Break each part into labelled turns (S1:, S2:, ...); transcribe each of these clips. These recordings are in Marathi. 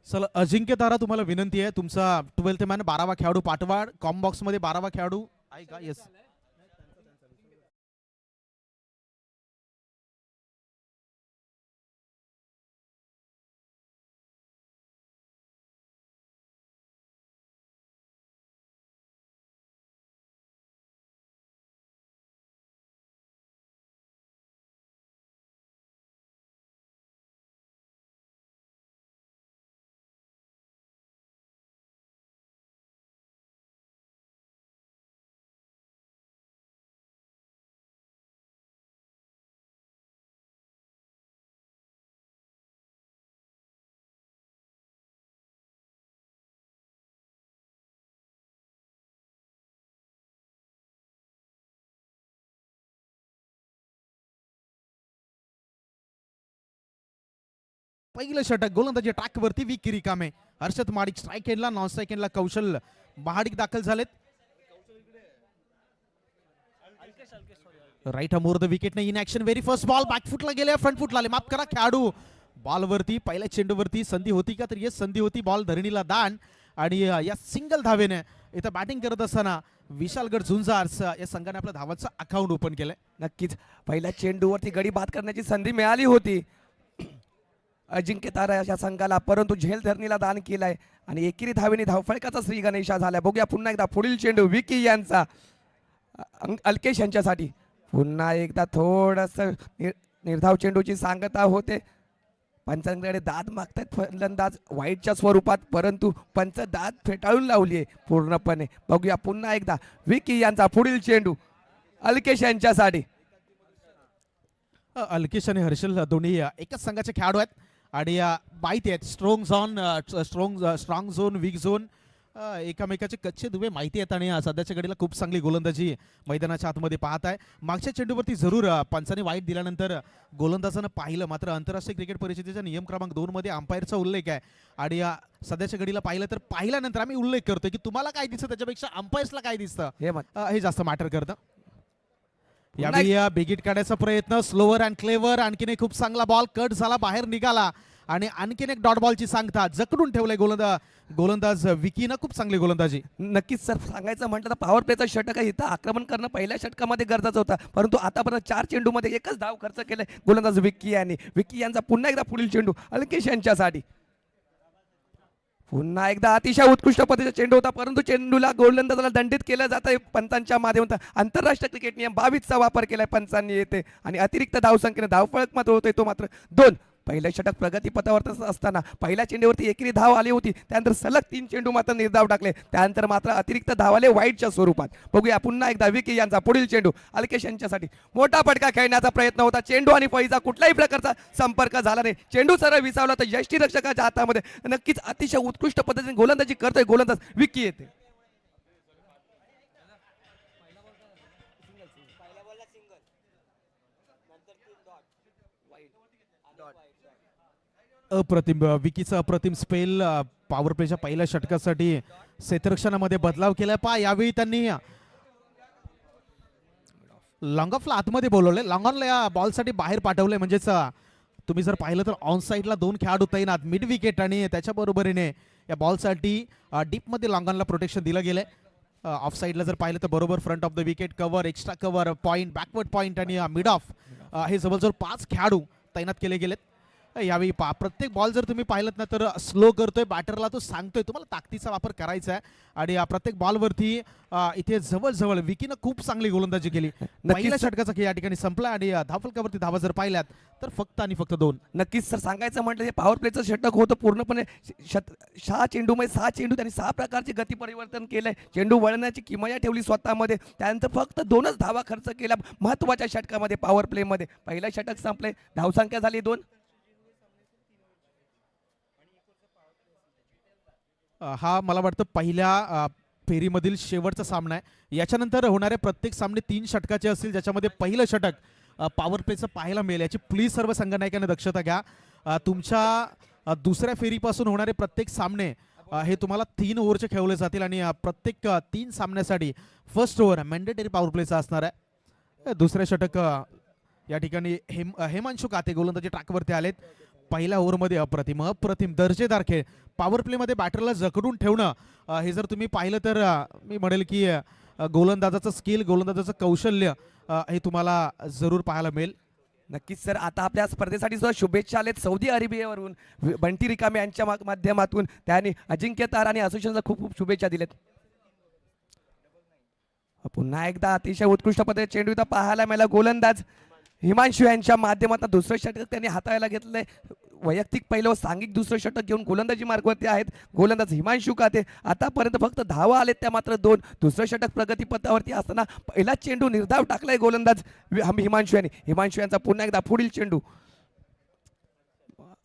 S1: चला अजिंक्य तारा तुम्हाला विनंती आहे तुमचा 12th मॅन 12वा खेळाडू पाठवा कॉम बॉक्स मध्ये 12वा खेळाडू आहे का येस पहिलं षटक गोलंदाजी ट्रॅक वरती विकी रिकामे हर्षद माडिक स्ट्राईक एंडला नॉन स्ट्राईक एंडला कौशल महाडिक दाखल झालेत right more the wicket in action very first ball बॅकफुटला गेले फ्रंट फुटला आले माफ करा खेळाडू बॉल वरती पहिल्या चेंडूवरती संधी होती का तर येस संधी होती बॉल धरणीला दान आणि या सिंगल धावेने इथं बॅटिंग करत असताना विशालगड झुंजार्स या संघाने आपल्या धावांचं अकाउंट ओपन केलंय.
S2: नक्कीच पहिल्या चेंडूवरती गडी बाद करण्याची संधी मिळाली होती अजिंक्य तारा या संघाला, परंतु झेल धरणीला दान केलाय आणि एकेरी धावेने धावफलकाचा श्री गणेशा झालाय. बघूया पुन्हा एकदा पुढील चेंडू विकी यांचा अल्केश यांच्यासाठी पुन्हा एकदा थोडस निर्धाव चेंडूची सांगता होते. पंचांकडे दाद मागतायत फलंदाज वाईटच्या स्वरूपात, परंतु पंच दाद फेटाळून लावली आहे पूर्णपणे. बघूया पुन्हा एकदा विकी यांचा पुढील चेंडू अल्केश यांच्यासाठी.
S1: अल्केश आणि हर्षल दोन्ही एकच संघाचे खेळाडू आहेत आणि माहिती आहेत स्ट्रॉंग झोन वीक झोन एकामेकाचे कच्चे दुवे माहिती आहेत आणि सध्याच्या घडीला खूप चांगली गोलंदाजी मैदानाच्या आतमध्ये पाहत आहे. मागच्या चेंडूवरती जरूर पंचाने वाईट दिल्यानंतर गोलंदाजानं पाहिलं, मात्र आंतरराष्ट्रीय क्रिकेट परिषदेच्या नियम क्रमांक 2 मध्ये अंपायरचा उल्लेख आहे आणि सध्याच्या घडीला पाहिलं तर पाहिल्यानंतर आम्ही उल्लेख करतोय की तुम्हाला काय दिसतं त्याच्यापेक्षा अंपायर्सला काय दिसतं हे जास्त मॅटर करतं. यावेळी बिगिट काढायचा प्रयत्न स्लोवर अँड क्लेवर आणखीन एक खूप चांगला बॉल कट झाला बाहेर निघाला आणि आणखीन एक डॉट बॉलची सांगता जकडून ठेवलंय गोलंदाज विकीनं खूप चांगली गोलंदाजी.
S2: नक्कीच सर सांगायचं म्हटलं तर पॉवर प्लेचा षटक आहे, इथं आक्रमण करणं पहिल्या षटकामध्ये गरजेचं होतं, परंतु आतापर्यंत 4 चेंडूमध्ये एकच धाव खर्च केलाय गोलंदाज विकी यांनी. विकी यांचा पुन्हा एकदा पुढील चेंडू अल्केश यांच्यासाठी. पुन्हा एकदा अतिशय उत्कृष्ट पद्धतीचा चेंडू होता, परंतु चेंडूला गोलंदाजाला दंडित केलं जात आहे पंचांच्या माध्यमातून. आंतरराष्ट्रीय क्रिकेट नियम 22चा वापर केलाय पंचांनी येते आणि अतिरिक्त धावसंख्येने धावफलक मात्र होतोय तो मात्र 2. पहिल्या षटक प्रगतीपथावर असताना पहिल्या चेंडूवरती एकेरी धाव आली होती, त्यानंतर सलग 3 चेंडू मात्र निर्धाव टाकले, त्यानंतर मात्र अतिरिक्त धाव आले वाईटच्या स्वरूपात. बघूया पुन्हा एकदा विकी यांचा पुढील चेंडू अल्केश यांच्यासाठी. मोठा फटका खेळण्याचा प्रयत्न होता, चेंडू आणि फळीचा कुठल्याही प्रकारचा संपर्क झाला नाही. चेंडू सरळ विसावला तर यष्टीरक्षकाच्या हातामध्ये. नक्कीच अतिशय उत्कृष्ट पद्धतीने गोलंदाजी करतोय गोलंदाज विकी येते.
S1: अप्रतिम विकीचा अप्रतिम स्पेल पॉवर प्लेच्या पहिल्या षटकासाठी क्षेत्ररक्षणामध्ये बदलाव केलाय. यावेळी त्यांनी लॉंग ऑफला आतमध्ये बोलवले, लॉंग ऑनला या बॉलसाठी बाहेर पाठवले. म्हणजेच तुम्ही जर पाहिलं तर ऑन साईडला 2 खेळाडू तैनात मिड विकेट आणि त्याच्या बरोबरीने या बॉलसाठी डीपमध्ये लॉंग ऑनला प्रोटेक्शन दिलं गेलंय. ऑफ साईडला जर पाहिलं तर बरोबर front of the wicket cover extra cover point backward point आणि मिड ऑफ हे जवळजवळ 5 खेळाडू तैनात केले गेलेत. यावेळी प्रत्येक बॉल जर तुम्ही पाहिलं ना तर स्लो करतोय बॅटरला, तो सांगतोय तुम्हाला ताकदीचा वापर करायचा आहे आणि प्रत्येक बॉलवरती इथे जवळजवळ विकीनं खूप चांगली गोलंदाजी केली. पहिल्या षटकाचा खेळ या ठिकाणी संपला आणि धावफलकावरती धावा जर पाहिल्यात तर फक्त आणि फक्त 2.
S2: नक्कीच सर सांगायचं म्हटलं हे पॉवर प्लेचं षटक होतं पूर्णपणे 6 चेंडूमध्ये 6 चेंडू त्यांनी 6 प्रकारचे गती परिवर्तन केलंय. चेंडू वळण्याची किमया ठेवली स्वतःमध्ये, त्यानंतर फक्त 2च धावा खर्च केल्या महत्वाच्या षटकामध्ये पॉवर प्लेमध्ये. पहिलं षटक संपले, धावसंख्या झाली 2.
S1: हा मला वाटतं पहिल्या फेरीमधील शेवटचा सामना आहे. याच्यानंतर होणारे प्रत्येक सामने 3 षटकाचे असतील, ज्याच्यामध्ये पहिलं षटक पॉवर प्लेचं पाहायला मिळेल. याची प्लीज सर्व संघनायकांनी दक्षता घ्या. तुमच्या दुसऱ्या फेरीपासून होणारे प्रत्येक सामने हे तुम्हाला 3 ओव्हरचे खेळवले जातील आणि प्रत्येक 3 सामन्यासाठी फर्स्ट ओव्हर मॅन्डेटरी पॉवर प्लेचा असणार आहे. दुसरे षटक या ठिकाणी हेमांशु काते गोलंदाजी ट्रॅकवरती आलेत. पहिल्या ओव्हरमध्ये अप्रतिम अप्रतिम दर्जेदार खेळ. पॉवर प्लेमध्ये बॅटरला जखडून ठेवणं हे जर तुम्ही पाहिलं तर मी म्हणेल की गोलंदाजाचं स्किल, गोलंदाजाचं कौशल्य हे तुम्हाला जरूर पाहायला मिळेल.
S2: नक्कीच सर. आता आपल्या स्पर्धेसाठी सुद्धा शुभेच्छा आलेत सौदी अरेबियावरून. बंटी रिकामे यांच्या माध्यमातून त्यांनी अजिंक्य तारा आणि असोसिएशनला खूप खूप शुभेच्छा दिल्यात. पुन्हा एकदा अतिशय उत्कृष्ट पद्धतीने चेंडू इथं पाहायला मिळाला. गोलंदाज हिमांशू यांच्या माध्यमातून दुसरं षटक त्यांनी हाताळायला घेतलंय. वैयक्तिक पहिलं व सांघिक दुसरं षटक घेऊन गोलंदाजी मार्गावरती आहेत गोलंदाज हिमांशू काते. आतापर्यंत फक्त धावा आलेत त्या मात्र 2. दुसरं षटक प्रगतीपथावरती असताना पहिला चेंडू निर्धाव टाकलाय गोलंदाज हिमांशू यांनी. हिमांशू यांचा पुन्हा एकदा पुढील चेंडू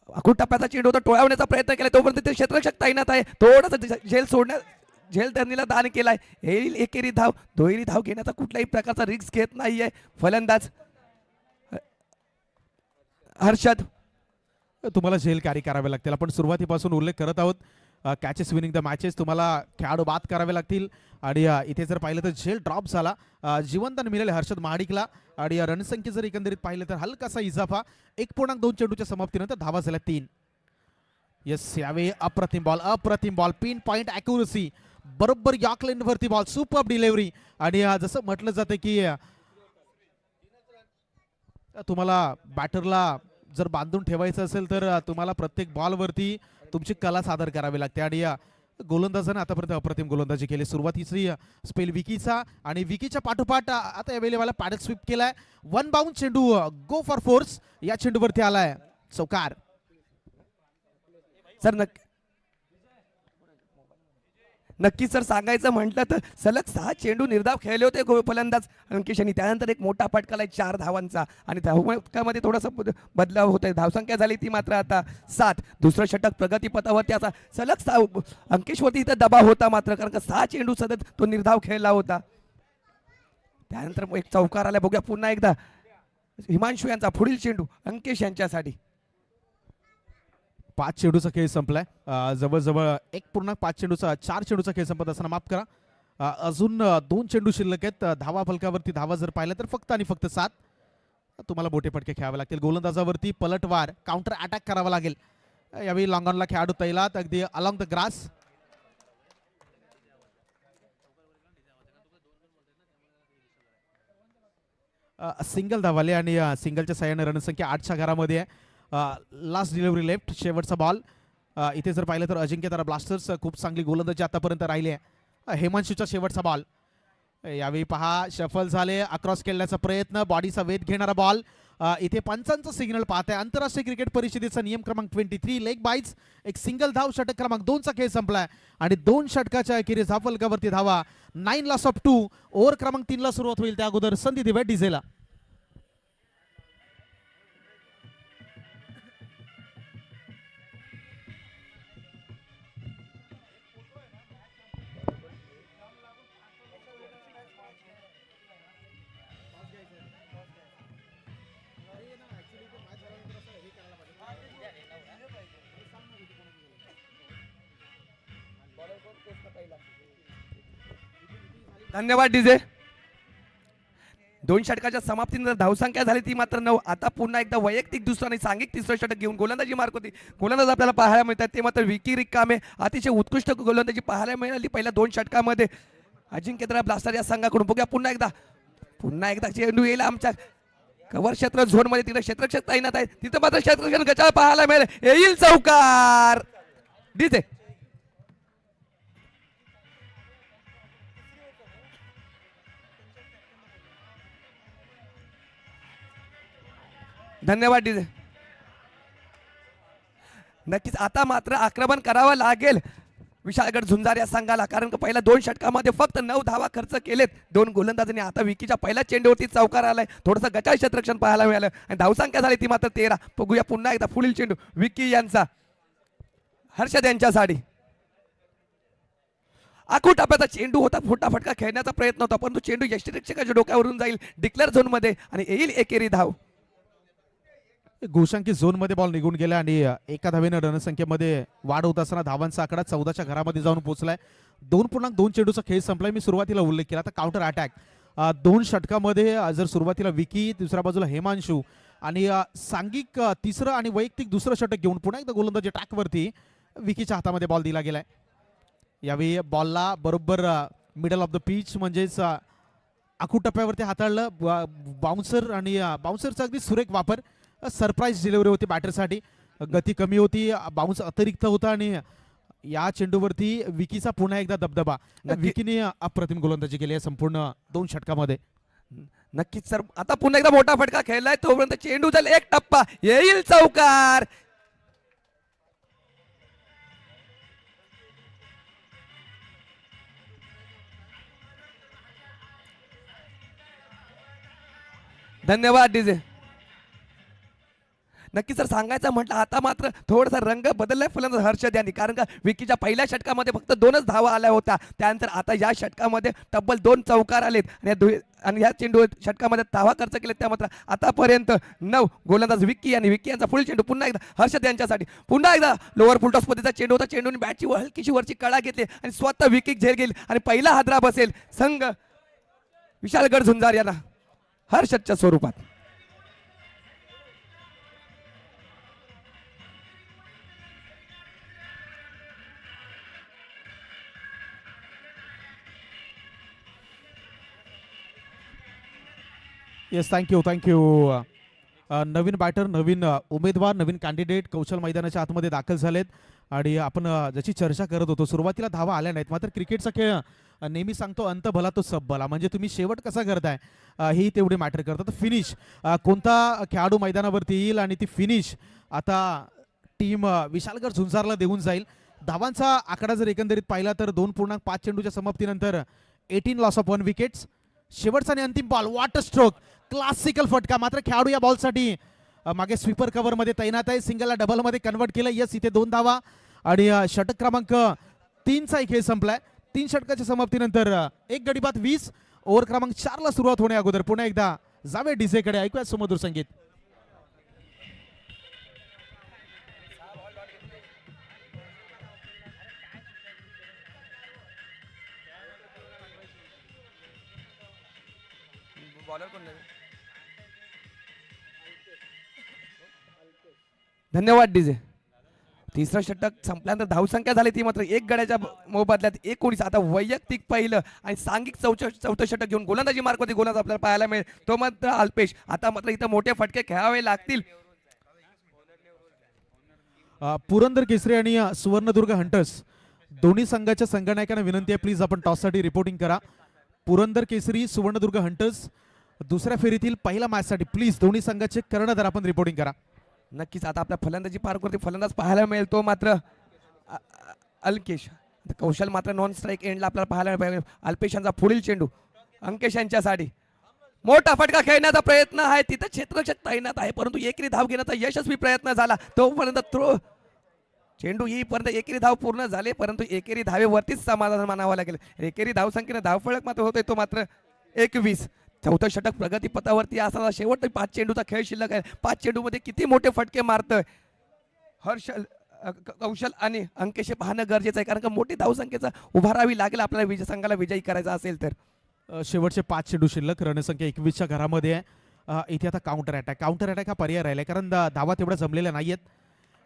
S2: अखूट टप्प्याचा चेंडू होता, टोळवण्याचा प्रयत्न केला तोपर्यंत ते क्षेत्ररक्षक तैनात आहे. थोडासा झेल सोडण्यात झेल त्यांनीला दान केलाय. येईल एकेरी धाव. दुहेरी धाव घेण्याचा कुठल्याही प्रकारचा रिस्क घेत नाहीये फलंदाज हर्षद.
S1: तुम्हाला झेल कॅरी करावे लागतील. आपण सुरुवातीपासून उल्लेख करत आहोत कॅचेस विनिंग द मॅचेस. तुम्हाला खेळाडू बाद करावे लागतील आणि इथे जर पाहिलं तर झेल ड्रॉप झाला. जिवंत मिळाले हर्षद महाडिकला आणि रणसंख्या जर एकंदरीत पाहिलं तर हलकासा इजाफा. 1.2 चेंडूच्या समाप्तीनंतर धावा झाल्या 3. येस यावेळी अप्रतिम बॉल पिन पॉइंट ॲक्युरसी बरोबर यॉर्क लाईनवरती बॉल. सुपर डिलिव्हरी आणि जसं म्हटलं जातं की तुम्हाला बॅटरला जर बांधून ठेवायचं असेल तर तुम्हाला प्रत्येक बॉलवरती तुमची कला सादर करावी लागते आणि गोलंदाजाने आतापर्यंत अप्रतिम गोलंदाजी केली. सुरुवातीची स्पेल विकीचा आणि विकीच्या पाठोपाठ आता अवेलेबल पॅडल स्वीप केलाय. 1 बाउंड चेंडू गो फॉर फोर्स या चेंडूवरती आलाय चौकार.
S2: सर नक्कीच सर सांगायचं म्हटलं तर सलग 6 चेंडू निर्धाव खेळले होते फलंदाज अंकिश यांनी. त्यानंतर एक मोठा फटकाला 4 धावांचा आणि धावमध्ये थोडासा बदलाव होत आहे. धावसंख्या झाली ती मात्र आता 7. दुसरं षटक प्रगतीपथावरती असा सलग अंकिशवरती इथं दबाव होता मात्र कारण का 6 चेंडू सतत तो निर्धाव खेळला होता. त्यानंतर एक चौकार आला. बघूया पुन्हा एकदा हिमांशू यांचा पुढील चेंडू अंकिश यांच्यासाठी.
S1: 5 चेंडूचा खेळ संपलाय. जवळजवळ 1.5 चेंडूचा 4 चेंडूचा खेळ संपत असताना माफ करा अजून 2 चेंडू शिल्लक आहेत. धावा फलकावरती धावा जर पाहिलं तर फक्त आणि फक्त 7. तुम्हाला मोठे फटके खेळावे लागतील. गोलंदाजावरती पलटवार काउंटर अटॅक करावा लागेल. यावेळी लॉंग ऑनला खेळाडू तैलात अगदी अलॉंग द ग्रास. सिंगल धावाले आणि सिंगलच्या साह्याने रणसंख्या 8च्या घरामध्ये आहे. लास्ट डिलिव्हरी लेफ्ट शेवटचा बॉल. इथे जर पाहिलं तर अजिंक्य तारा ब्लास्टर्स खूप चांगली गोलंदाजी आतापर्यंत राहिली आहे. हेमांशूचा शेवटचा बॉल. यावेळी पहा शफल झाले अक्रॉस खेळण्याचा प्रयत्न बॉडीचा वेध घेणारा बॉल. इथे पंचांचा सिग्नल पाहत आहे. आंतरराष्ट्रीय क्रिकेट परिषदेचा नियम क्रमांक 23 लेग बाईट्स. एक सिंगल धाव षटक क्रमांक 2चा खेळ संपलाय आणि 2 षटकाच्या अखेरीस धावफलकावरती धावा. 9 लॉस ऑफ 2. ओव्हर क्रमांक 3 ला सुरुवात होईल त्या अगोदर संधी दिव्या डिझेला.
S2: धन्यवाद डीजे. 2 षटकाच्या समाप्तीनंतर धावसंख्या झाली ती मात्र 9. आता पुन्हा एकदा वैयक्तिक दुसरं आणि सांघिक तिसरं षटक घेऊन गोलंदाजी मार्क होती. गोलंदाज आपल्याला पाहायला मिळतात ते मात्र विकी रिकामे. अतिशय उत्कृष्ट गोलंदाजी पाहायला मिळाली पहिल्या 2 षटकामध्ये अजिंक्य तारा ब्लास्टर या संघाकडून. बघूया पुन्हा एकदा चेंडू येईल आमच्या कव्हर क्षेत्र झोन मध्ये. तिथे क्षेत्ररक्षक तैनात आहे. तिथं मात्र क्षेत्ररक्षक गचाळ पाहायला मिळेल. येईल चौकार डीजे. धन्यवाद डीजे. नक्कीच आता मात्र आक्रमण करावं लागेल विशाळगड झुंजार या संघाला कारण पहिल्या 2 षटकामध्ये फक्त 9 धावा खर्च केलेत 2 गोलंदाजांनी. आता विकीच्या पहिल्या चेंडूवरती चौकार आलाय. थोडंसं गचाळ क्षेत्ररक्षण पाहायला मिळालं आणि धावसंख्या झाली ती मात्र 13. बघूया पुन्हा एकदा पुढील चेंडू विकी यांचा हर्षद यांच्यासाठी. आखूट टप्प्याचा चेंडू होता. फुटा फटका खेळण्याचा प्रयत्न होता परंतु चेंडू यष्टिरक्षकाच्या डोक्यावरून जाईल डिक्लेअर झोन मध्ये आणि येईल एकेरी धाव.
S1: घोषांकी झोन मध्ये बॉल निघून गेला आणि एका धावेने रणसंख्येमध्ये वाढ होत असताना धावांचा आकडा 14च्या घरामध्ये जाऊन पोहोचलाय. 2.2 चेंडूचा खेळ संपलाय. मी सुरुवातीला उल्लेख केला आता काउंटर अटॅक 2 षटकामध्ये जर सुरुवातीला विकी दुसऱ्या बाजूला हेमांशू आणि सांघिक तिसरं आणि वैयक्तिक दुसरं षटक घेऊन पुन्हा एकदा गोलंदाजी ट्रॅकवरती विकीच्या हातामध्ये बॉल दिला गेलाय. यावेळी बॉलला बरोबर मिडल ऑफ द पिच म्हणजेच आखू टप्प्यावरती हाताळलं. बाउन्सर आणि बाउन्सरचा अगदी सुरेख वापर. सरप्राईज डिलिव्हरी होती बॅटरसाठी. गती कमी होती, बाउन्स अतिरिक्त होता आणि या चेंडूवरती विकीचा पुन्हा एकदा दबदबा. विकीने अप्रतिम गोलंदाजी केली आहे संपूर्ण 2 षटकामध्ये.
S2: नक्कीच सर, आता पुन्हा एकदा मोठा फटका खेळलाय, तोपर्यंत चेंडू झाला एक टप्पा, येईल चौकार. धन्यवाद डीजे. नक्की सर, सांगायचं म्हटलं आता मात्र थोडासा रंग बदललाय फलंदाज हर्षद यांनी, कारण का विकीच्या पहिल्या षटकामध्ये फक्त 2च धावा आल्या होत्या. त्यानंतर आता या षटकामध्ये तब्बल 2 चौकार आलेत आणि या चेंडू षटकामध्ये धावा खर्च केले. त्या मात्र आतापर्यंत 9 गोलंदाज विक्की आणि विक्की यांचा पुढील चेंडू पुन्हा एकदा हर्षद यांच्यासाठी. पुन्हा एकदा लोअर फुलटॉस पद्धतीचा चेंडू होता. चेंडूने बॅटची हलकीशी वरची कळा घेतली आणि स्वतः विकी झेल गेली आणि पहिला हादरा बसेल संघ विशालगड झुंजार यांना हर्षदच्या स्वरूपात.
S1: Yes, thank you. नवीन बॅटर, नवीन उमेदवार, नवीन कॅन्डिडेट कौशल मैदानाच्या आतमध्ये दाखल झालेत. आणि आपण ज्याची चर्चा करत होतो, सुरुवातीला धावा आल्या नाहीत, मात्र क्रिकेटचा खेळ नेहमी सांगतो अंत भला तो सब भला. म्हणजे तुम्ही शेवट कसा करताय ही तेवढी मॅटर करतं. तर फिनिश कोणता खेळाडू मैदानावरती येईल आणि ती फिनिश आता टीम विशालगड झुंजारला देऊन जाईल. धावांचा आकडा जर एकंदरीत पाहिला तर 2.5 चेंडूच्या समाप्तीनंतर 18 लॉस ऑफ 1 विकेट्स. शेवटचा आणि अंतिम बॉल, वॉटर स्ट्रोक, क्लासिकल फटका. मात्र खेळाडू या बॉलसाठी मागे स्वीपर कव्हर मध्ये तैनात आहे. सिंगलला डबल मध्ये कन्वर्ट केलं. यस, इथे 2 धावा आणि षटक क्रमांक 3चा खेळ संपलाय. 3 षटकाच्या समाप्तीनंतर एक गडी बाद 20. ओव्हर क्रमांक 4ला सुरुवात होण्या अगोदर पुन्हा एकदा जावे डीजे कडे, ऐकूया सुमधुर संगीत.
S2: धन्यवाद डीजे. तिसरं षटक संपल्यानंतर धावसंख्या झाली ती मात्र 1 गड्याच्या मोबदल्यात 19. आता वैयक्तिक पहिलं आणि सांघिक चौथं षटक घेऊन गोलंदाजी मार्कवरती गोलंदाज आपल्याला पाहायला मिळेल, तो मात्र अल्पेश. आता मात्र इथं मोठे फटके खेळावे लागतील.
S1: पुरंदर केसरी आणि सुवर्णदुर्ग हंटर्स दोन्ही संघाच्या संघनायकांना विनंती आहे, प्लीज आपण टॉससाठी रिपोर्टिंग करा. पुरंदर केसरी, सुवर्णदुर्ग हंटर्स दुसऱ्या फेरीतील पहिल्या मॅचसाठी प्लीज दोन्ही संघाचे कर्णधार आपण रिपोर्टिंग करा.
S2: नक्कीच आता आपल्या फलंदाजी पार्कवरती फलंदाज पाहायला मिळेल, तो मात्र अल्केश. कौशल मात्र नॉन स्ट्राईक एंडला आपल्याला पाहायला मिळेल. अल्पेश यांचा पुढील चेंडू अंकेश यांच्यासाठी. मोठा फटका खेळण्याचा प्रयत्न आहे, तिथं क्षेत्ररक्षक तैनात आहे, परंतु एकेरी धाव घेण्याचा यशस्वी प्रयत्न झाला. तोपर्यंत थ्रो चेंडू येईपर्यंत एकेरी धाव पूर्ण झाले, परंतु एकेरी धावेवरतीच समाधान मानावं लागेल. एकेरी धाव संख्येने धावफलक मात्र होतोय तो मात्र 21. चौथं षटक प्रगतीपथावरती असताना शेवट 5 चेंडूचा खेळ शिल्लक आहे. 5 चेंडूमध्ये किती मोठे फटके मारतोय कौशल आणि अंकेश पाहणं गरजेचं आहे, कारण का मोठी धावसंख्येचा उभारावी लागेल आपल्याला संघाला विजयी करायचा असेल तर.
S1: शेवटचे 5 चेंडू शिल्लक, रणसंख्या 21च्या घरामध्ये आहे. इथे आता काउंटर अटॅक हा पर्याय राहिलाय, कारण धावा तेवढ्या जमलेल्या नाहीयेत.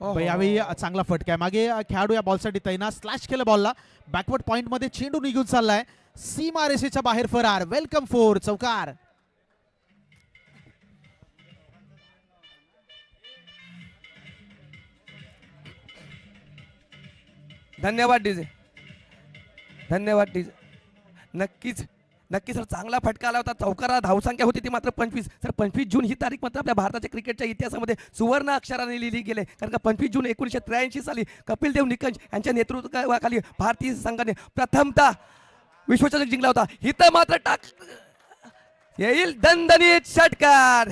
S1: यावेळी चांगला फटका आहे. मागे खेळाडू या बॉलसाठी तैनात, स्लॅश केलं बॉलला, बॅकवर्ड पॉइंट मध्ये चेंडू निघून चाललाय, सीमा रेषेच्या बाहेर फरार. वेलकम फोर, चौकार.
S2: धन्यवाद डीजे. नक्कीच सर, चांगला फटका आला होता. चौकारा धावसंख्या होती ती मात्र 25. सर 25 जून ही तारीख मात्र आपल्या भारताच्या क्रिकेटच्या इतिहासामध्ये सुवर्ण अक्षराने लिहिली गेले, कारण का 25 जून 1983 साली कपिल देव निकंज यांच्या नेतृत्वाखाली भारतीय संघाने प्रथमतः विश्वचषक जिंकला होता. इथं मात्र येईल दणदणीत षटकार.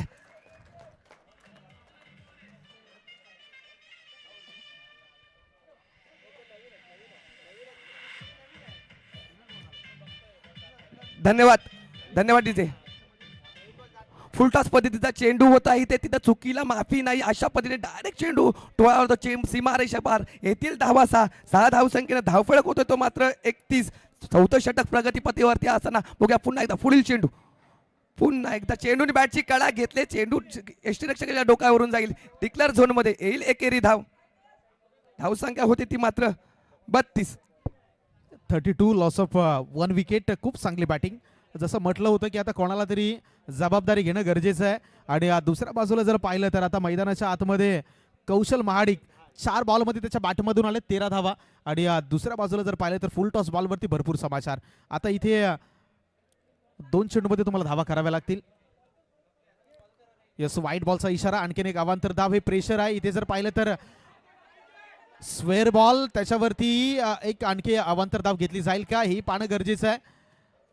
S2: धन्यवाद डीजे. फुलटॉस पद्धतीचा चेंडू होता, इथे तिथं चुकीला माफी नाही. अशा पद्धतीने डायरेक्ट चेंडू सीमा रेषा पार. येथील धावा 6 धावसंख्येने धावफलक होतो तो मात्र 31. चौथं षटक प्रगतीपथावरती असताना बघूया पुन्हा एकदा पुढील पुन्हा एकदा चेंडूने बॅटची कडा घेतले, चेंडू यष्टीरक्षकाच्या डोक्यावरून जाईल, डिक्लेअर झोन मध्ये येईल एकेरी धाव. धावसंख्या होती ती मात्र 32.
S1: 32 लॉस ऑफ 1 विकेट. खूप चांगली बॅटिंग. जसं म्हटलं होतं की आता कोणाला तरी जबाबदारी घेणं गरजेचं आहे. आणि दुसऱ्या बाजूला जर पाहिलं तर आता मैदानाच्या आतमध्ये कौशल महाडिक 4 बॉलमध्ये त्याच्या बॅटमधून आले 13 धावा. आणि दुसऱ्या बाजूला जर पाहिलं तर फुल टॉस बॉलवरती भरपूर समाचार. आता इथे 2 चेंडूमध्ये तुम्हाला धावा कराव्या लागतील. यस, व्हाईट बॉलचा इशारा. आणखीन एक अवांतर धाव. हे प्रेशर आहे. इथे जर पाहिलं तर स्क्वेअर बॉल, त्याच्यावरती एक आणखी अवांतर धाव घेतली जाईल का हे पाहणं गरजेचं आहे.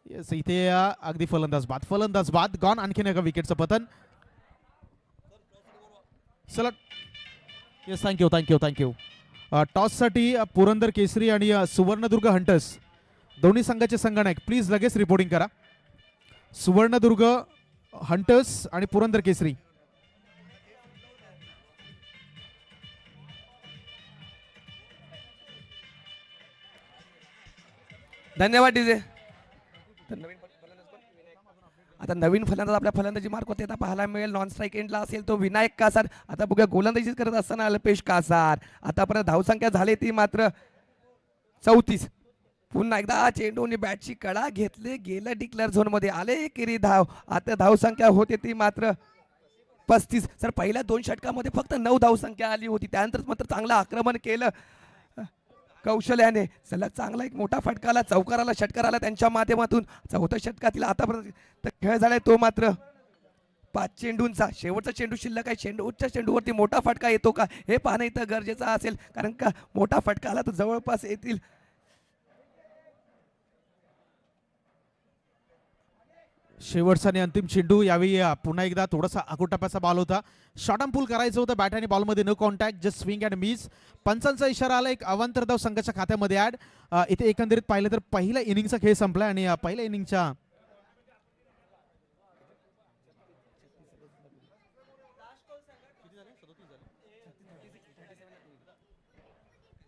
S1: येस, इथे अगदी फलंदाज बाद गॉन. आणखीन एका विकेटचं पतन. चला, येस, थँक्यू. टॉससाठी पुरंदर केसरी आणि सुवर्णदुर्ग हंटर्स दोन्ही संघाचे संगणक प्लीज लगेच रिपोर्टिंग करा. सुवर्णदुर्ग हंटर्स आणि पुरंदर केसरी.
S2: धन्यवाद डीजे. आता नवीन फलंदाज आपल्या फलंदाजी मार्फत येता पाहायला मिळेल. नॉन स्ट्राईक एंडला असेल तो विनायक कासार. आता बघूया गोलंदाजी करत असताना अल्पेश कासार. आतापर्यंत धावसंख्या झाली ती मात्र 34. पुन्हा एकदा चेंडूने बॅटची कडा घेतले, गेलं डिक्लेअर झोन मध्ये, आले एकेरी धाव. आता धावसंख्या होते ती मात्र 35. सर पहिल्या 2 षटकामध्ये फक्त 9 धावसंख्या आली होती. त्यानंतर मात्र चांगलं आक्रमण केलं कौशल्याने. सलग चांगला एक मोठा फटका आला, चौकार आला, षटकार आला त्यांच्या माध्यमातून. चौथ्या षटकातील आतापर्यंत खेळ झालाय तो मात्र 5 चेंडूंचा. शेवटचा चेंडू शिल्लक आहे. शेवटच्या चेंडूवरती मोठा फटका येतो का हे पाहणं इथं गरजेचं असेल, कारण का मोठा फटका आला तर जवळपास येतील
S1: शेवटचा आणि अंतिम चेंडू. यावेळी पुन्हा एकदा थोडासा आकुटप्याचा बॉल होता. शॉर्ट अँड पुल करायचं होतं. बॅट आणि बॉलमध्ये no contact, just swing and miss. पंचांचा इशारा आला. एक अवांतर धाव संघाच्या खात्यामध्ये ऍड. इथे एकंदरीत पाहिलं तर पहिल्या इनिंगचा खेळ संपला आणि पहिल्या इनिंगच्या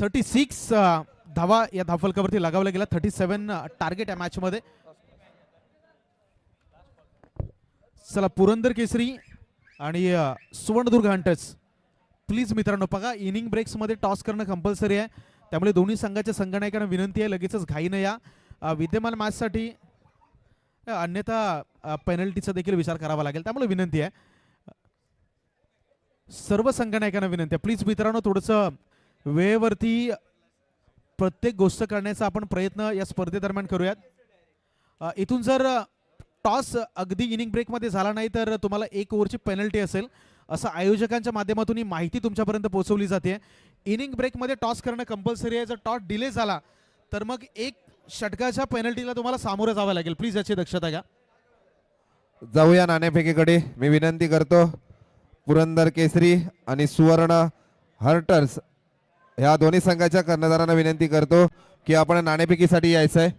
S1: 36 धावा या धावफलकावरती लगावल्या गेल्या. 37 टार्गेट या मॅच मध्ये. चला, पुरंदर केसरी आणि सुवर्णदुर्ग हंटर्स प्लीज मित्रांनो बघा, इनिंग ब्रेक्स मध्ये टॉस करणं कंपल्सरी आहे. त्यामुळे दोन्ही संघाच्या संघनायकांना विनंती आहे लगेचच घाईनं या. विद्यमान मॅच साठी अन्यथा पेनल्टीचा देखील विचार करावा लागेल. त्यामुळे विनंती आहे, सर्व संघनायकांना विनंती आहे, प्लीज मित्रांनो थोडंसं वेळेवरती प्रत्येक गोष्ट करण्याचा आपण प्रयत्न या स्पर्धेदरम्यान करूयात. इथून जर टॉस अगदी इनिंग ब्रेकमध्ये झाला नाही तर तुम्हाला 1 ओव्हरची पेनल्टी असेल, असं आयोजकांच्या माध्यमातून ही माहिती तुमच्यापर्यंत पोहोचवली जाते. इनिंग ब्रेकमध्ये टॉस करणं कंपल्सरी आहे. जर टॉस डिले झाला तर मग 1 षटकाच्या पेनल्टीला तुम्हाला सामोरं जावं लागेल. प्लीज याची दक्षता घ्या.
S3: जाऊया नाणेफेकीकडे. मी विनंती करतो पुरंदर केसरी आणि सुवर्ण हंटर्स ह्या दोन्ही संघाच्या कर्णधारांना विनंती करतो की आपण नाणेफेकीसाठी यायचं आहे.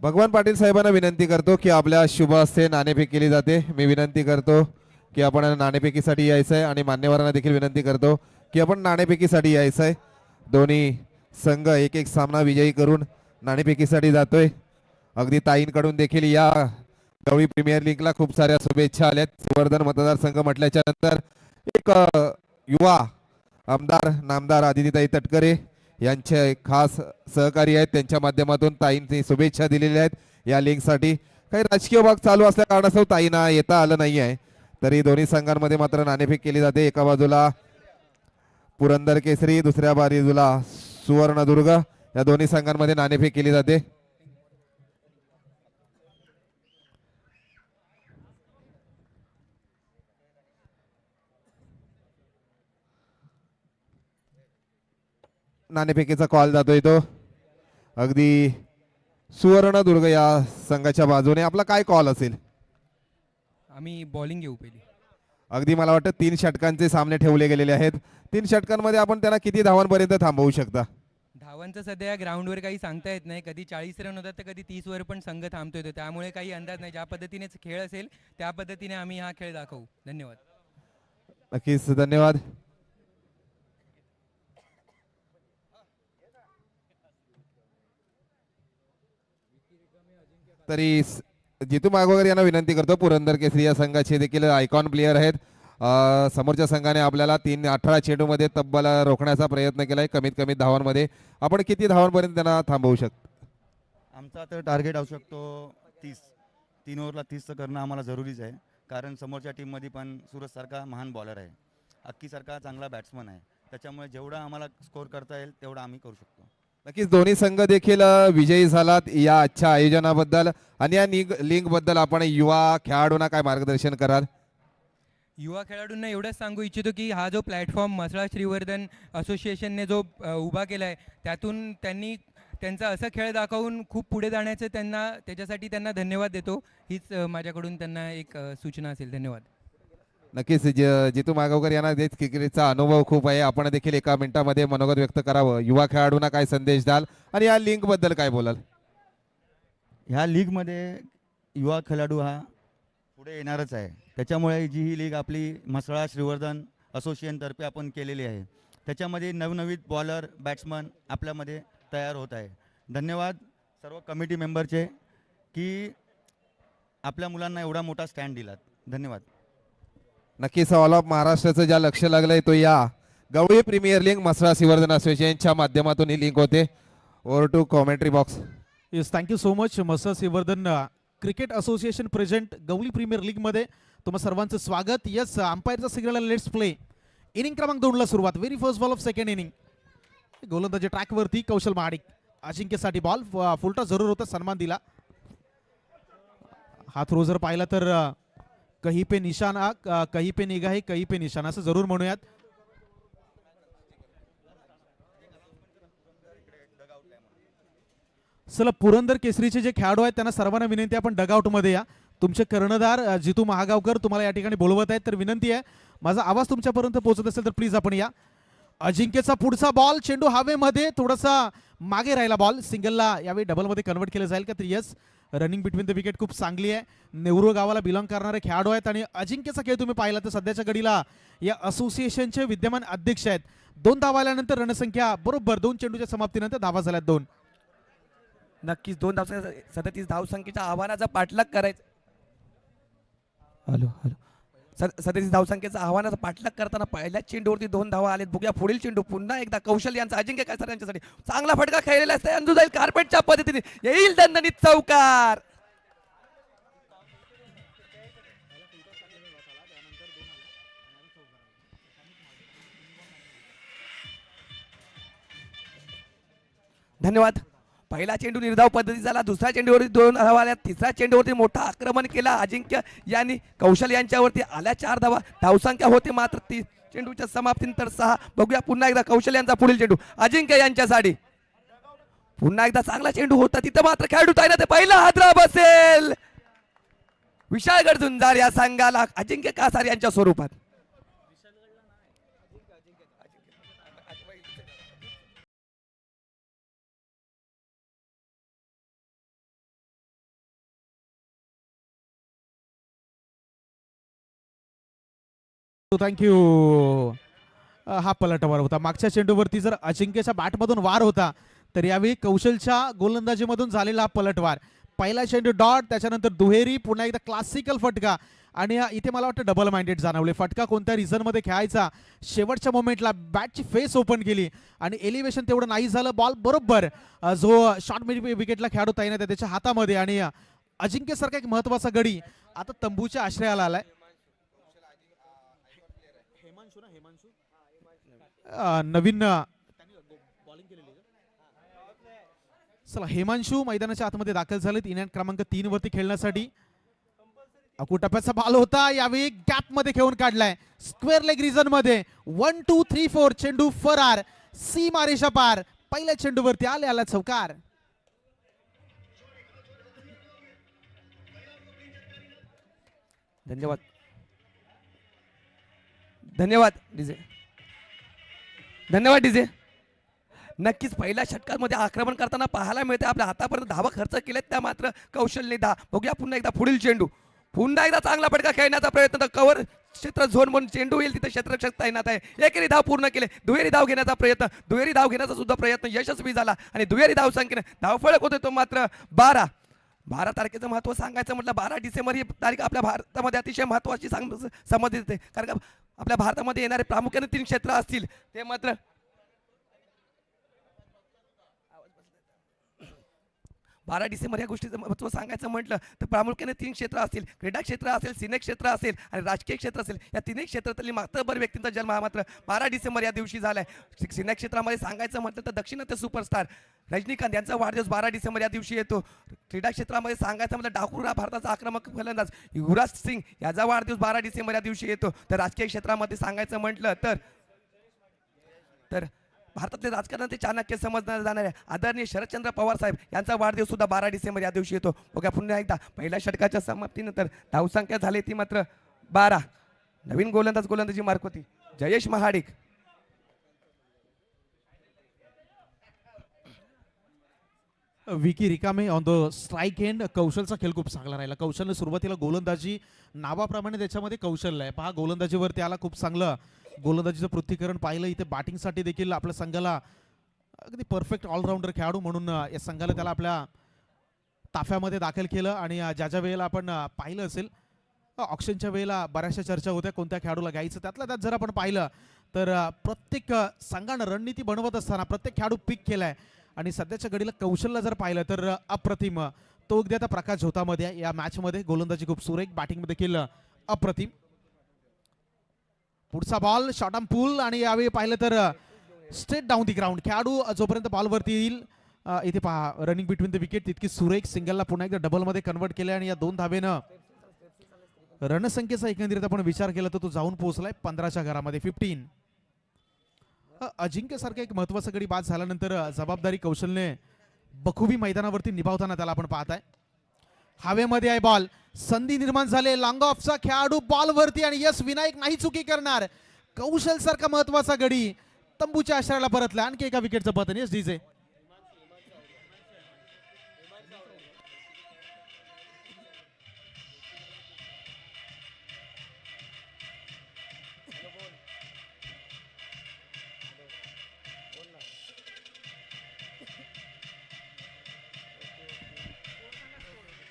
S3: भगवान पाटील साहेबांना विनंती करतो की आपल्या शुभ हस्ते नाणेफेक केली जाते. मी विनंती करतो की आपण नाणेफेकीसाठी यायचं आहे आणि मान्यवरांना देखील विनंती करतो की आपण नाणेफेकीसाठी यायचं आहे. दोन्ही संघ 1-1 सामना विजयी करून नाणेफेकीसाठी जातोय. अगदी ताईंकडून देखील या गवळी प्रीमियर लीगला खूप साऱ्या शुभेच्छा आल्यात. संवर्धन मतदारसंघ म्हटल्याच्या नंतर एक युवा आमदार नामदार आदितीताई तटकरे यांचे खास सहकारी आहेत, त्यांच्या माध्यमातून ताईंनी शुभेच्छा दिलेल्या आहेत या लिंकसाठी. काही राजकीय भाग चालू असल्या कारणास्तव ताईंना येता आलं नाही आहे, तरी दोन्ही संघांमध्ये मात्र नाणेफेक केली जाते. एका बाजूला पुरंदर केसरी, दुसऱ्या बाजूला सुवर्णदुर्ग, या दोन्ही संघांमध्ये नाणेफेक केली जाते. नाणेफेकीचा कॉल जातोय तो अगदी सुवर्णदुर्ग या संघाच्या बाजूने. आपला काय कॉल असेल?
S4: आम्ही बॉलिंग घेऊ पहिली.
S3: अगदी मला वाटतं 3 षटकांचे सामने ठेवले गेलेले आहेत. 3 षटकांमध्ये आपण त्यांना किती धावांपर्यंत थांबवू शकता?
S4: धावा धावांचं सध्या या ग्राउंडवर काही सांगता येत नाही. कधी 40 रन होतात तर कधी 30 वर पण संघ थांबतो येतो. त्यामुळे काही अंदाज नाही. ज्या पद्धतीने खेळ असेल त्या पद्धतीने आम्ही हा खेळ दाखवू. धन्यवाद.
S3: नक्कीच धन्यवाद. तरी जितू मागोगर यांना विनंती करतो, पुरंदर केसरी या संघाचे देखील आयकॉन प्लेयर आहेत. समोरच्या संघाने आपल्याला 18 चेंडूमध्ये तब्बल रोखण्याचा प्रयत्न केलाय कमीत कमी धावांमध्ये. आपण किती धावांपर्यंत त्यांना थांबवू शकतो?
S5: आमचा तर टार्गेट असू शकतो 30. 3 ओव्हरला 30चं करणं आम्हाला जरुरीच आहे. कारण समोरच्या टीममध्ये पण सूरजसारखा महान बॉलर आहे, अक्कीसारखा चांगला बॅट्समन आहे. त्याच्यामुळे जेवढा आम्हाला स्कोर करता येईल तेवढा आम्ही करू शकतो.
S3: नक्कीच दोन्ही संघ देखील विजयी झालात या आजच्या आयोजनाबद्दल. आणि या लिंक बद्दल आपण युवा खेळाडूंना काय मार्गदर्शन कराल?
S4: युवा खेळाडूंना एवढंच सांगू इच्छितो की हा जो प्लॅटफॉर्म म्हसळा श्रीवर्धन असोसिएशनने जो उभा केला आहे, त्यातून त्यांनी त्यांचा असं खेळ दाखवून खूप पुढे जाण्याचं त्याच्यासाठी त्यांना धन्यवाद देतो. हीच माझ्याकडून त्यांना एक सूचना असेल. धन्यवाद.
S3: नक्कीच जितू मागवकर यांना देश क्रिकेटचा अनुभव खूप आहे. आपण देखील एका मिनिटामध्ये मनोगत व्यक्त करावं. युवा खेळाडूंना काय संदेश द्याल आणि या लिंक बद्दल काय बोलाल?
S5: ह्या लीगमध्ये युवा खेळाडू हा पुढे येणारच आहे. त्याच्यामुळे जी ही लीग आपली म्हसळा श्रीवर्धन असोसिएशनतर्फे आपण केलेली आहे, त्याच्यामध्ये नवनवीन बॉलर बॅट्समन आपल्यामध्ये तयार होत आहे. धन्यवाद सर्व कमिटी मेंबरचे की आपल्या मुलांना एवढा मोठा स्टँड दिलात. धन्यवाद.
S3: नक्कीच ऑल ऑफ महाराष्ट्राचं ज्या लक्ष लागलंय तो या गवळी प्रीमियर लीग म्हसळा श्रीवर्धन असोसिएशनच्या माध्यमातून ही लिंक होते. Over to commentary box.
S1: Yes, thank you so much. Mhasala Shrivardhan cricket association present Gawali premier लीगमध्ये तुम्हा सर्वांचं स्वागत. येस, अंपायरचा सिग्नल लेट्स प्ले. इनिंग क्रमांक 2 ला सुरुवात. Very first ball of second inning. गोलंदाजी ट्रॅकवरती कौशल महाडिक. अजिंक्यसाठी बॉल फुलटा जरूर होता, सन्मान दिला. हा थ्रो जर पाहिला तर कहीं पे निशाणा, कहीं पे निगाहे, कहीं पे निशाणा असं जरूर म्हणूयात. चला, पुरंदर केसरीचे जे खेळाडू आहेत त्यांना सर्वांना विनंती, आपण डगआउट मध्ये या. तुमचे कर्णधार जितू महागावकर तुम्हाला या ठिकाणी बोलवत आहेत, तर विनंती आहे माझा आवाज तुमच्यापर्यंत पोहोचत असेल तर प्लीज आपण या. अजिंक्यचा पुढचा बॉल, चेंडू हवेमध्ये, थोडासा मागे राहिला बॉल. सिंगलला यावेळी डबलमध्ये कन्वर्ट केलं जाईल का? तर yes, running between the wicket खूप चांगली आहे. नेवरुळ गावाला बिलॉंग करणारे खेळाडू आहेत आणि अजिंक्यचा खेळ तुम्ही पाहिला तर सध्याच्या घडीला या असोसिएशनचे विद्यमान अध्यक्ष आहेत. 2 धावा आल्यानंतर रणसंख्या बरोबर 2 चेंडूच्या समाप्तीनंतर धावा झाल्यात 2.
S2: नक्कीच 2 धाव 37 धावसंख्येच्या आव्हानाचा पाठलाग करायचा. हॅलो 37 धावसंख्येचा आव्हानाचा पाठलाग करताना पहिल्या चेंडूवरती 2 धावा आलेत. बघूया पुढील चेंडू पुन्हा एकदा कौशल यांचा. अजिंक्य काय सर यांच्यासाठी चांगला फटका खेळलेला असतो. अंजू जाईल कार्पेटच्या पद्धतीने, येईल दणदणीत चौकार. धन्यवाद. पहिला चेंडू निर्धाव पद्धती झाला. दुसऱ्या चेंडूवरती 2 धावा आल्या. तिसऱ्या चेंडूवरती मोठा आक्रमण केला अजिंक्य यांनी. कौशल यांच्यावरती आल्या 4 धावा. धावसंख्या होते मात्र 30 चेंडूच्या समाप्तीनंतर 6. बघूया पुन्हा एकदा कौशल यांचा पुढील चेंडू अजिंक्य यांच्यासाठी. पुन्हा एकदा चांगला चेंडू होता तिथं मात्र खेळाडू तयार आहे. पहिला हादरा बसेल विशाळगड झुंजार या संघाला अजिंक्य कासार यांच्या स्वरूपात.
S1: थँक्यू. हा पलटवार होता. मागच्या चेंडूवरती जर अजिंक्यच्या बॅटमधून वार होता तर यावेळी कौशलच्या गोलंदाजीमधून झालेला हा पलटवार. पहिला चेंडू डॉट, त्याच्यानंतर दुहेरी, पुन्हा एकदा क्लासिकल फटका. आणि इथे मला वाटतं डबल माइंडेड जाणवले. फटका कोणत्या रिझनमध्ये खेळायचा, शेवटच्या मोमेंटला बॅटची फेस ओपन केली आणि एलिव्हेशन तेवढं नाही झालं. बॉल बरोबर जो शॉर्ट विकेटला खेळाडू तैनात आहे त्याच्या हातामध्ये. आणि अजिंक्य सारखा एक महत्वाचा गडी आता तंबूच्या आश्रयाला आलाय. नवीन चला, हेमांशू मैदानाच्या आतमध्ये दाखल झालेत इनिंग क्रमांक 3 वरती खेळण्यासाठी. अकुटप्याचा बॉल होता, यावेळी गॅप मध्ये खेळून काढलाय स्क्वेअर लेग रिजन मध्ये. 1 2 3 4 चेंडू फरार, सीमा रेषा पार. पहिल्या चेंडूवरती आला चौकार.
S2: धन्यवाद. धन्यवाद डीजे. धन्यवाद डीजे. नक्कीच पहिल्या षटकामध्ये आक्रमण करताना पाहायला मिळते. आपल्या हातापर्यंत धावा खर्च केलेत त्या मात्र कौशल्य बघूया पुन्हा एकदा पुढील चेंडू. पुन्हा एकदा चांगला फटका खेळण्याचा प्रयत्न. तर कव्हर क्षेत्र झोन म्हणून चेंडू येईल तिथे क्षेत्ररक्षक तैनात आहे. एकेरी धाव पूर्ण केले. दुहेरी धाव घेण्याचा प्रयत्न, दुहेरी धाव घेण्याचा सुद्धा प्रयत्न यशस्वी झाला आणि दुहेरी धाव संख्येने धावफलक होते तो मात्र 12 तारखेचं महत्त्व सांगायचं म्हटलं 12 डिसेंबर ही तारीख आपल्या भारतामध्ये अतिशय महत्त्वाची समजली जाते. कारण का आपल्या भारतामध्ये येणारे प्रामुख्याने 3 क्षेत्र असतील ते मात्र 12 डिसेंबर या गोष्टीचं महत्त्व सांगायचं म्हटलं तर प्रामुख्याने 3 क्षेत्र असतील. क्रीडा क्षेत्र असेल, सिने क्षेत्र असेल आणि राजकीय क्षेत्र असेल. या तिन्ही क्षेत्रातली मात्रभर व्यक्तींचा जन्म हा मात्र 12 डिसेंबर या दिवशी झालाय. सिने क्षेत्रामध्ये सांगायचं म्हटलं तर दक्षिणात्य सुपरस्टार रजनीकांत यांचा वाढदिवस 12 डिसेंबर या दिवशी येतो. क्रीडा क्षेत्रामध्ये सांगायचं म्हटलं डाकुर हा भारताचा आक्रमक फलंदाज युवराज सिंग याचा वाढदिवस 12 डिसेंबर या दिवशी येतो. तर राजकीय क्षेत्रामध्ये सांगायचं म्हटलं तर भारतातले राजकारणाचे चाणक्य समजण्यात जाणारे आदरणीय शरदचंद्र पवार साहेब यांचा वाढदिवस सुद्धा 12 डिसेंबर या दिवशी येतो. बघा पुन्हा एकदा पहिल्या षटकाच्या समाप्तीनंतर धावसंख्या झाली ती मात्र 12. नवीन गोलंदाजी मार्क होती जयेश महाडिक.
S1: विकी रिकामे ऑन द स्ट्राईक एंड. कौशलचा खेळ खूप चांगला राहिला. कौशलने सुरुवातीला गोलंदाजी नावाप्रमाणे त्याच्यामध्ये कौशल्य आहे. पहा गोलंदाजीवरती आला, खूप चांगलं गोलंदाजीचं पृथ्थीकरण पाहिलं. इथे बॅटिंगसाठी देखील आपल्या संघाला अगदी परफेक्ट ऑलराऊंडर खेळाडू म्हणून या संघाला त्याला आपल्या ताफ्यामध्ये दाखल केलं. आणि ज्या वेळेला आपण पाहिलं असेल ऑक्शनच्या वेळेला बऱ्याचशा चर्चा होत्या कोणत्या खेळाडूला घ्यायचं. त्यातल्या त्यात जर आपण पाहिलं तर प्रत्येक संघानं रणनीती बनवत असताना प्रत्येक खेळाडू पिक केलाय. आणि सध्याच्या घडीला कौशल्य जर पाहिलं तर अप्रतिम. तो अगदी आता प्रकाश झोतामध्ये या मॅचमध्ये गोलंदाजी खूप सुरेख, बॅटिंग देखील अप्रतिम. पुढचा बॉल शॉर्ट आर्म पूल आणि यावेळी पाहिलं तर स्ट्रेट डाऊन दी ग्राउंड. खेळाडू जोपर्यंत बॉलवरती येईल इथे पहा रनिंग बिटवीन द विकेट तितकी सुरेख. सिंगलला पुन्हा एकदा डबलमध्ये कन्वर्ट केलं आणि या 2 धावेनं रणसंख्येचा एकंदरीत आपण विचार केला तर तो जाऊन पोहोचलाय 15च्या घरामध्ये 15. अजिंक्य सारखा एक महत्वाचा गडी बाद झाल्यानंतर जबाबदारी कौशलने बखुबी मैदानावरती निभावताना त्याला आपण पाहताय. हवेमध्ये आहे बॉल, संधी निर्माण झाले. लॉंग ऑफचा खेळाडू बॉल वरती आणि यस विनायक नाही चुकी करणार. कौशल सारखा महत्वाचा गडी तंबूच्या आश्रयाला परतला. आणखी एका विकेटचं पतन. Yes DJ.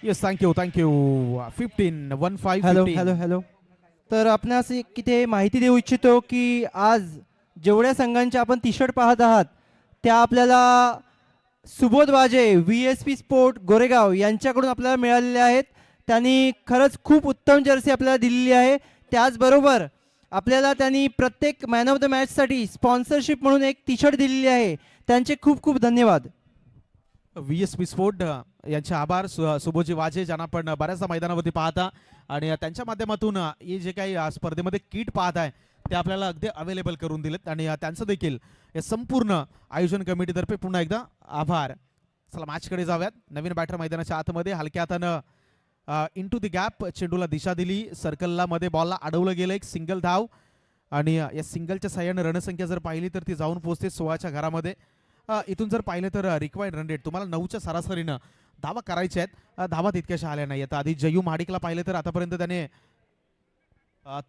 S1: Yes thank you 15
S6: hello. तर आपणास एक इथे माहिती देऊ इच्छितो की आज जेवढ्या संघांचे आपण टी शर्ट पाहत आहात त्या आपल्याला सुबोध वाजे VSP स्पोर्ट गोरेगाव यांच्याकडून आपल्याला मिळालेल्या आहेत. त्यांनी खरंच खूप उत्तम जर्सी आपल्याला दिलेली आहे. त्याचबरोबर आपल्याला त्यांनी प्रत्येक मॅन ऑफ द मॅचसाठी स्पॉन्सरशिप म्हणून एक टी शर्ट दिलेली आहे. त्यांचे खूप खूप धन्यवाद.
S1: VSP स्पोर्ट यांचे आभार. सुबोजी वाजे ज्यांना आपण बऱ्याचदा मैदानावरती पाहता आणि त्यांच्या माध्यमातून हे जे काही स्पर्धेमध्ये किट पाहत आहे ते आपल्याला अगदी अवेलेबल करून दिलेत आणि त्यांचं देखील या संपूर्ण आयोजन कमिटीतर्फे पुन्हा एकदा आभार. चला मॅचकडे जाऊयात. नवीन बॅटर मैदानाच्या आतमध्ये हलक्या हातानं इंटू द गॅप चेंडूला दिशा दिली. सर्कलला मध्ये बॉलला अडवलं गेलं. एक सिंगल धाव आणि या सिंगलच्या साह्याने रणसंख्या जर पाहिली तर ती जाऊन पोहोचते 16च्या घरामध्ये. इथून जर पाहिलं तर रिक्वायर्ड रन रेट तुम्हाला 9च्या सरासरीनं धावा करायच्या आहेत. धावा तितक्याशा आल्या नाही. आता आधी जयू महाडिकला पाहिलं तर आतापर्यंत त्याने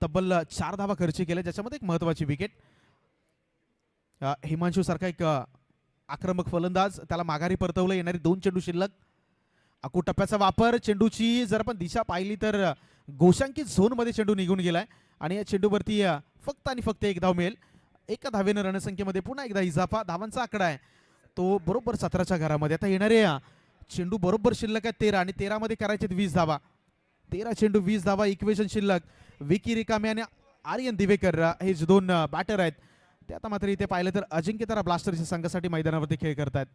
S1: तब्बल 4 धावा खर्च केल्या ज्याच्यामध्ये एक महत्वाची विकेट. हिमांशू सारखा एक आक्रमक फलंदाज त्याला माघारी परतवलं. येणारी 2 चेंडू शिल्लक. अकू टप्प्याचा वापर. चेंडूची जर आपण दिशा पाहिली तर गोशांकित झोनमध्ये चेंडू निघून गेलाय आणि या चेंडूवरती फक्त आणि फक्त 1 धाव मिळेल. एका धावेनं रणसंख्येमध्ये पुन्हा एकदा इजाफा. धावांचा आकडा आहे तो बरोबर 17च्या घरामध्ये. आता येणारे चेंडू बरोबर शिल्लक आहे 13 आणि 13 मध्ये करायचे 20 धावा. 13 चेंडू 20 धावा इक्वेशन शिल्लक. विकी रिकामे आणि आर्यन दिवेकर हे जे 2 बॅटर आहेत ते आता मात्र इथे पाहिलं तर अजिंक्य तारा ब्लास्टर्सच्या संघासाठी मैदानावरती खेळ करतात.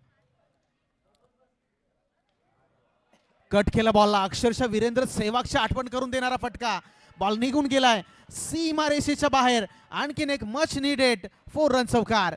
S1: कट केला बॉलला. अक्षरशः वीरेंद्र सेहवागची आठवण करून देणारा फटका. बॉल निघून गेलाय सीमारेषेच्या बाहेर. आणखीन एक मच नीडेड 4 रन चौकार.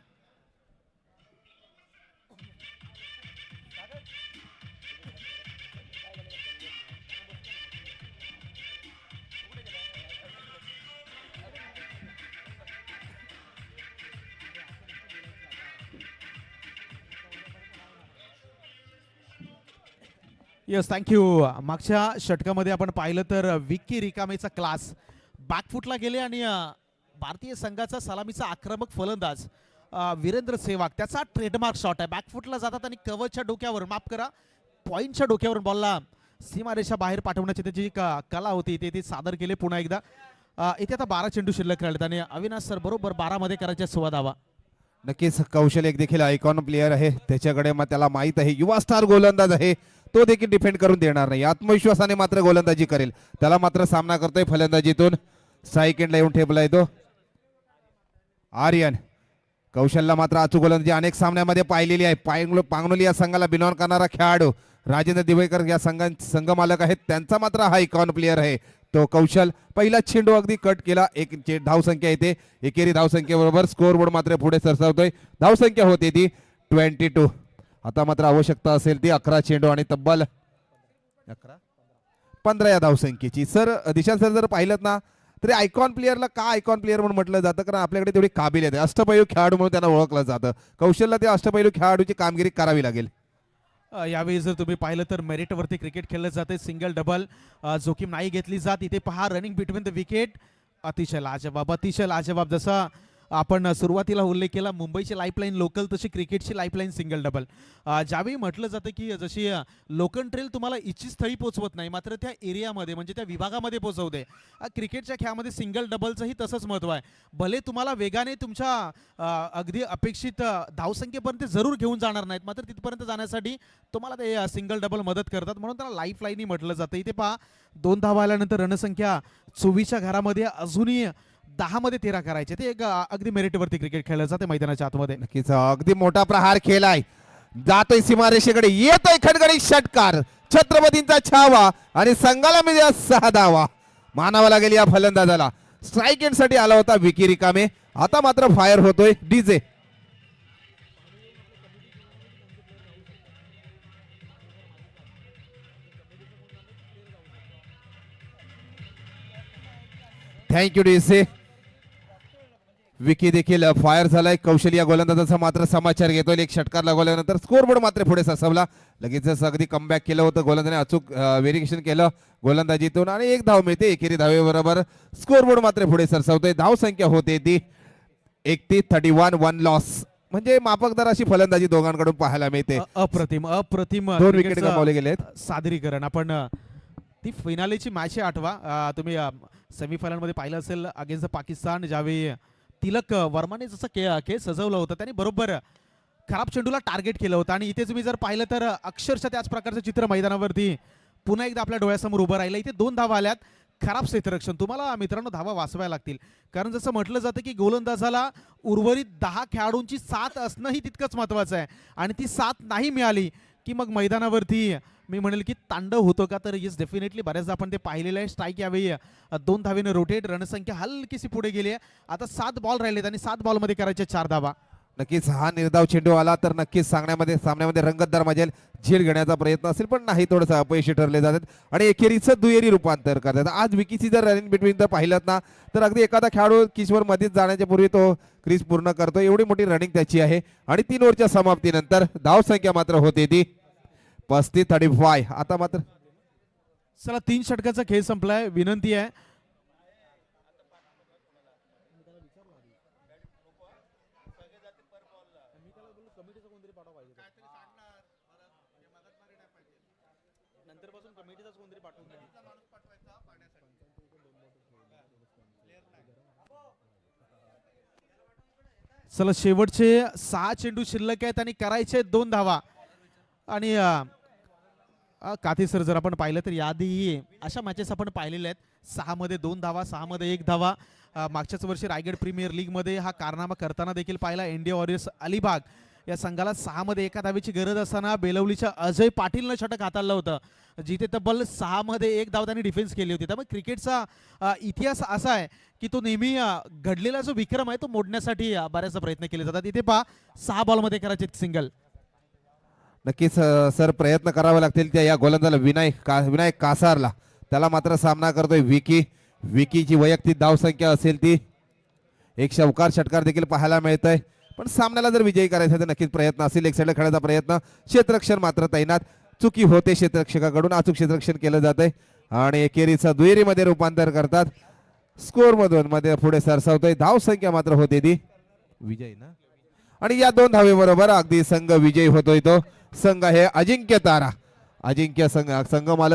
S1: Yes thank you. मागच्या षटकामध्ये आपण पाहिलं तर विक्की रिकामेचा क्लास बॅकफुटला गेले आणि भारतीय संघाचा सलामीचा आक्रमक फलंदाज वीरेंद्र सेहवाग त्याचा ट्रेडमार्क शॉट आहे. बॅकफुटला जातात आणि कव्हरच्या डोक्यावर माफ करा पॉईंटच्या डोक्यावर बॉलला सीमारेषा बाहेर पाठवण्याची त्याची कला होती ते सादर केले पुन्हा एकदा. इथे आता 12 चेंडू शिल्लक राहिलेत आणि अविनाश सर बरोबर 12 मध्ये करायच्या 16 धावा.
S3: नक्कीच कौशल एक देखील आयकॉन प्लेअर आहे, त्याच्याकडे मग त्याला माहित आहे युवा स्टार गोलंदाज आहे, तो देखील डिफेंड करून देणार नाही. आत्मविश्वासाने मात्र गोलंदाजी करेल. त्याला मात्र सामना करतोय फलंदाजीतून स्ट्राईक एंडला येऊन ठेपलाय तो आर्यन. कौशलला मात्र अचूक गोलंदाजी अनेक सामन्यामध्ये पाहिलेली आहे. पांगणोली या संघाला बिनॉन करणारा खेळाडू राजेंद्र दिवेकर या संघ मालक आहेत, त्यांचा मात्र हा आयकॉन प्लेअर आहे तो कौशल. पहिला चेंडू अगदी कट केला. एक धावसंख्या येते, एकेरी धावसंख्येबरोबर स्कोर बोर्ड मात्र पुढे सरसावतोय. धावसंख्या होते ती 22. आता मात्र आवश्यकता असेल ती 11 चेंडू आणि तब्बल 15 या धावसंख्येची. सर दिशांत सर जर पाहिलं ना तरी आयकॉन प्लेअरला का आयकॉन प्लेअर म्हणून म्हटलं जातं, कारण आपल्याकडे तेवढी काबिलियत आहे. अष्टपैलू खेळाडू म्हणून त्यांना ओळखलं जातं. कौशलला त्या अष्टपैलू खेळाडूची कामगिरी करावी लागेल.
S1: यावेळी जर तुम्ही पाहिलं तर मेरिटवरती क्रिकेट खेळलं जाते. सिंगल डबल जोखीम नाही घेतली जात. इथे पहा रनिंग बिटवीन द विकेट अतिशय लाजवाब. जसा आपण सुरुवातीला उल्लेख केला मुंबईची लाईफलाईन लोकल, तशी क्रिकेटची लाईफलाईन सिंगल डबल. ज्यावेळी म्हटलं जातं की जशी लोकल ट्रेल तुम्हाला इच्छित स्थळी पोहोचवत नाही, मात्र त्या एरियामध्ये म्हणजे त्या विभागामध्ये पोहोचवते. क्रिकेटच्या खेळामध्ये सिंगल डबलचंही तसंच महत्त्व आहे. भले तुम्हाला वेगाने तुमच्या अगदी अपेक्षित धावसंख्येपर्यंत जरूर घेऊन जाणार नाहीत, मात्र तिथपर्यंत जाण्यासाठी तुम्हाला ते सिंगल डबल मदत करतात, म्हणून त्याला लाईफलाईनही म्हटलं जातं. इथे पहा 2 धावा आल्यानंतर रणसंख्या 24च्या घरामध्ये अजूनही 10 मध्ये 13 करायचे. ते एक अगदी मेरिटवरती क्रिकेट खेळलं जाते मैदानाच्या आतमध्ये.
S3: नक्कीच अगदी मोठा प्रहार केलाय, जातोय सीमारेषेकडे, येतोय खडखडी षटकार, छत्रपतींचा छावा आणि संघाला मिळाला 6 धावा. मानावा लागेल या फलंदाजाला. स्ट्राईक एंड साठी आला होता विकी रिकामे, आता मात्र फायर होतोय डीजे. Thank you DJ. विकी देखील फायर झालाय. कौशल या गोलंदाजाचा मात्र समाचार घेतोय. एक षटकार लागवल्यानंतर स्कोरबोर्ड मात्र पुढे सरसावला. लगेचच अगदी कमबॅक केलं होतं गोलंदाजाने, अचूक व्हेरिएशन केलं गोलंदाजीतून आणि 1 धाव मिळते. एकेरी धावेबरोबर स्कोरबोर्ड मात्र पुढे सरसावतोय. धाव संख्या होते ती 31, 1 लॉस. म्हणजे माफकदार अशी फलंदाजी दोघांकडून पाहायला मिळते.
S1: अप्रतिम
S3: 2 विकेट गमावले गेलेत.
S1: सादरीकरण आपण ती फिनालेची मॅच आहे आठवा. तुम्ही सेमीफायनल मध्ये पाहिलं असेल अगेन्स्ट पाकिस्तान, ज्यावेळी तिलक वर्माने जसं खेळ सजवलं होतं त्यांनी बरोबर खराब चेंडूला टार्गेट केलं होतं. आणि इथे तुम्ही जर पाहिलं तर अक्षरशः त्याच प्रकारचं चित्र मैदानावरती पुन्हा एकदा आपल्या डोळ्यासमोर उभं राहिलं. इथे 2 धावा आल्यात. खराब क्षेत्ररक्षण. तुम्हाला मित्रांनो धावा वाचवायला लागतील, कारण जसं म्हटलं जातं की गोलंदाजाला उर्वरित 10 खेळाडूंची साथ असणंही तितकंच महत्वाचं आहे. आणि ती साथ नाही मिळाली की मग मैदानावरती मी म्हणेल की तांडव होतो का, तर येस डेफिनेटली बऱ्याचदा आपण ते पाहिलेलं आहे. स्ट्राईक यावेळी 2 धावेने रोटेट, रणसंख्या हलकीशी पुढे गेली आहे. आता 7 बॉल राहिलेत आणि 7 बॉलमध्ये करायचे 4 धावा.
S3: नक्कीच हा निर्धाव चेंडू आला तर नक्कीच सामन्यामध्ये रंगतदार मजेल झेल घेण्याचा प्रयत्न असेल, पण नाही, थोडंसं अपयशी ठरले जातात आणि एकेरीचं दुहेरी रूपांतर करतात. आज विकीची जर रनिंग बिटवीन जर पाहिलं ना तर अगदी एखादा खेळाडू किशवर मध्येच जाण्याच्या पूर्वी तो क्रीज पूर्ण करतो, एवढी मोठी रनिंग त्याची आहे. आणि 3 ओव्हरच्या समाप्तीनंतर धावसंख्या मात्र होते ती 35. आता मात्र
S1: चला 3 षटकाचा खेळ संपलाय. विनंती आहे चला शेवटचे 6 चेंडू शिल्लक आहेत आणि करायचे 2 धावा. आणि काथे सर जर आपण पाहिलं तर याआधी अशा मॅचेस आपण पाहिलेल्या आहेत. 6 मध्ये 2 धावा, 6 मध्ये 1 धावा. मागच्याच वर्षी रायगड प्रीमियर लीग मध्ये हा कारनामा करताना देखील पाहिला. इंडिया वॉरियर्स अलिबाग या संघाला 6 मध्ये 1 धावेची गरज असताना बेलवलीच्या अजय पाटीलनं षटक हाताळलं होतं, जिथे तब्बल 6 मध्ये 1 धाव त्यांनी डिफेन्स केली होती. त्यामुळे क्रिकेटचा इतिहास असा आहे की तो नेहमी घडलेला जो विक्रम आहे तो मोडण्यासाठी बऱ्याचदा प्रयत्न केले जातात. इथे पहा 6 बॉलमध्ये करायचे सिंगल.
S3: नक्कीच सर प्रयत्न करावे लागतील त्या या गोलंदाजाला विनायक कासारला. त्याला मात्र सामना करतोय विकीची वैयक्तिक धावसंख्या असेल ती. एक शवकार षटकार देखील पाहायला मिळतंय, पण सामन्याला जर विजयी करायचा तर नक्कीच प्रयत्न असेल. एक साईडला खेळायचा प्रयत्न, क्षेत्ररक्षण मात्र तैनात. चुकी होते क्षेत्ररक्षकाकडून, अचूक क्षेत्ररक्षण केलं जातंय आणि एकेरीचा दुहेरीमध्ये रूपांतर करतात. स्कोर मधून मध्ये पुढे सरसावतोय. धाव संख्या मात्र होते ती विजय ना, आणि या 2 धावेबरोबर अगदी संघ विजयी होतोय. तो संघ आहे अजिंक्य तारा. अजिंक्य संघ मालक